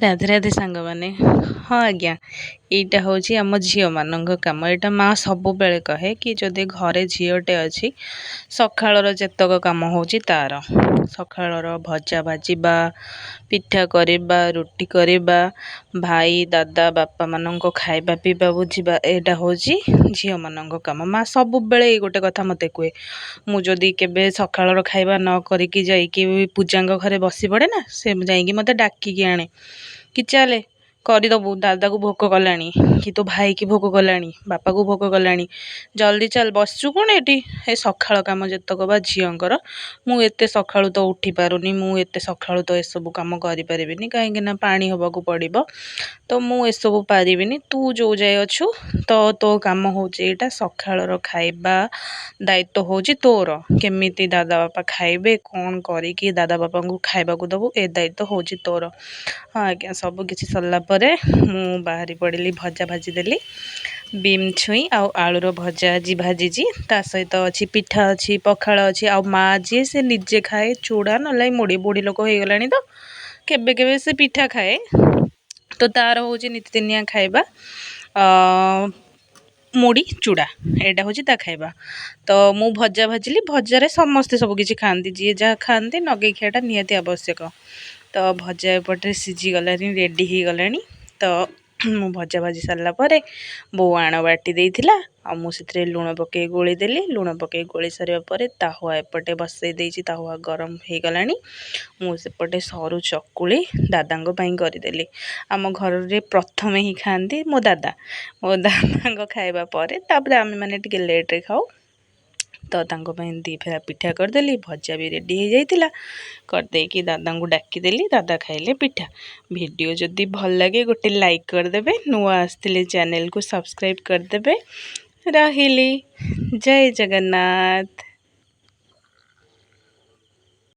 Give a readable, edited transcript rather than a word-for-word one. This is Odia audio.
ରାଧେ ରାଧେ ସାଙ୍ଗମାନେ। ହଁ ଆଜ୍ଞା, ଏଇଟା ହେଉଛି ଆମ ଝିଅମାନଙ୍କ କାମ। ଏଇଟା ମାଆ ସବୁବେଳେ କହେ କି ଯଦି ଘରେ ଝିଅଟେ ଅଛି ସକାଳର ଯେତକ କାମ ହେଉଛି ତା'ର। ସକାଳର ଭଜା ଭାଜିବା, ପିଠା କରିବା, ରୁଟି କରିବା, ଭାଇ ଦାଦା ବାପାମାନଙ୍କ ଖାଇବା ପିଇବା ବୁଝିବା, ଏଇଟା ହେଉଛି ଝିଅମାନଙ୍କ କାମ। ମାଆ ସବୁବେଳେ ଏଇ ଗୋଟେ କଥା ମୋତେ କୁହେ। ମୁଁ ଯଦି କେବେ ସକାଳର ଖାଇବା ନ କରିକି ଯାଇକି ପୂଜାଙ୍କ ଘରେ ବସି ପଡ଼େ ନା, ସେ ଯାଇକି ମୋତେ ଡାକିକି ଆଣେ କି ଚାଲେ କରିଦେବୁ, ଦାଦାକୁ ଭୋକ କଲାଣି, କି ତୋ ଭାଇକି ଭୋକ କଲାଣି, ବାପାକୁ ଭୋକ କଲାଣି, ଜଲ୍ଦି ଚାଲ, ବସିଛୁ କ'ଣ ଏଠି। ଏ ସକାଳ କାମ ଯେତକ ବା ଝିଅଙ୍କର। ମୁଁ ଏତେ ସକାଳୁ ତ ଉଠି ପାରୁନି, ମୁଁ ଏତେ ସକାଳୁ ତ ଏସବୁ କାମ କରିପାରିବିନି, କାହିଁକି ନା ପାଣି ହେବାକୁ ପଡ଼ିବ, ତ ମୁଁ ଏସବୁ ପାରିବିନି। ତୁ ଯେଉଁ ଯାଏ ଅଛୁ ତ ତୋ କାମ ହେଉଛି ଏଇଟା, ସକାଳର ଖାଇବା ଦାୟିତ୍ୱ ହେଉଛି ତୋର। କେମିତି ଦାଦା ବାପା ଖାଇବେ, କ'ଣ କରିକି ଦାଦା ବାପାଙ୍କୁ ଖାଇବାକୁ ଦେବୁ, ଏ ଦାୟିତ୍ୱ ହେଉଛି ତୋର। ହଁ ଆଜ୍ଞା, ସବୁ କିଛି ସରିଲା ପରେ ମୁଁ ବାହାରି ପଡ଼ିଲି। ଭଜା ଭାଜିଦେଲି, ବିମ୍ ଛୁଇଁ ଆଉ ଆଳୁର ଭଜା ଆଜି ଭାଜିଛି। ତା ସହିତ ଅଛି ପିଠା, ଅଛି ପଖାଳ ଅଛି। ଆଉ ମାଆ ଯିଏ ସେ ନିଜେ ଖାଏ ଚୁଡ଼ା ନହେଲେ ମୁଢ଼ି, ବୁଢ଼ୀ ଲୋକ ହେଇଗଲାଣି ତ କେବେ କେବେ ସେ ପିଠା ଖାଏ, ତ ତା'ର ହେଉଛି ନିତିଦିନିଆ ଖାଇବା ମୁଢ଼ି ଚୁଡ଼ା, ଏଇଟା ହେଉଛି ତା ଖାଇବା। ତ ମୁଁ ଭଜା ଭାଜିଲି। ଭଜାରେ ସମସ୍ତେ ସବୁ କିଛି ଖାଆନ୍ତି, ଯିଏ ଯାହା ଖାଆନ୍ତି, ନଗେଇ ଖିଆଟା ନିହାତି ଆବଶ୍ୟକ। ତ ଭଜା ଏପଟରେ ସିଝିଗଲାଣି, ରେଡ଼ି ହେଇଗଲାଣି। ତ ମୁଁ ଭଜା ଭାଜି ସାରିଲା ପରେ ବୋଉ ଆଣ ବାଟି ଦେଇଥିଲା, ଆଉ ମୁଁ ସେଥିରେ ଲୁଣ ପକାଇ ଗୋଳି ଦେଲି। ଲୁଣ ପକାଇ ଗୋଳି ସାରିବା ପରେ ତାୱା ଏପଟେ ବସାଇ ଦେଇଛି, ତାୱା ଗରମ ହେଇଗଲାଣି। ମୁଁ ସେପଟେ ସରୁ ଚକୁଳି ଦାଦାଙ୍କ ପାଇଁ କରିଦେଲି। ଆମ ଘରରେ ପ୍ରଥମେ ହିଁ ଖାଆନ୍ତି ମୋ ଦାଦା। ମୋ ଦାଦାଙ୍କ ଖାଇବା ପରେ ତାପରେ ଆମେମାନେ ଟିକେ ଲେଟ୍ରେ ଖାଉ। ତ ତାଙ୍କ ପାଇଁ 2 ଫେରା ପିଠା କରିଦେଲି। ଭଜା ବି ରେଡ଼ି ହେଇଯାଇଥିଲା, କରିଦେଇକି ଦାଦାଙ୍କୁ ଡାକିଦେଲି। ଦାଦା ଖାଇଲେ ପିଠା। ଭିଡ଼ିଓ ଯଦି ଭଲ ଲାଗେ ଗୋଟେ ଲାଇକ୍ କରିଦେବେ, ନୂଆ ଆସିଥିଲେ ଚ୍ୟାନେଲକୁ ସବସ୍କ୍ରାଇବ୍ କରିଦେବେ। ରହିଲି, ଜୟ ଜଗନ୍ନାଥ।